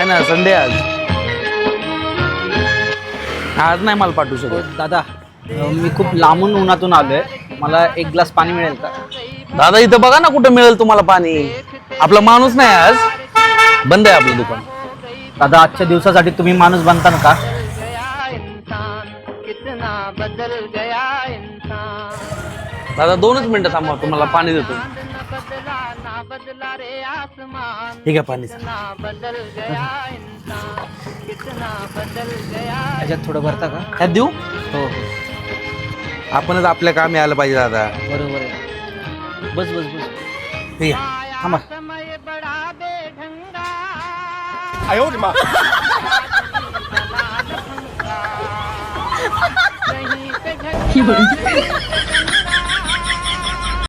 ना संडे आज. आज नाही मला पाठवू शकत. दादा मी खूप लांबून उन्हातून आलोय, मला एक ग्लास पाणी मिळेल का? दादा इथं बघा ना कुठं मिळेल तुम्हाला पाणी. आपला माणूस नाही आज, बंद आहे आपलं दुकान. दादा आजच्या दिवसासाठी तुम्ही माणूस बनता का? दादा 2च मिनिटं थांबा, तुम्हाला पाणी देतो. ठीक आहे पाणी. याच्यात थोडं भरता का? ह्यात देऊ. हो हो आपणच आपल्या कामी आलं पाहिजे दादा. बरोबर आहे. बस बस बस ठीक आहे थांबा.有人。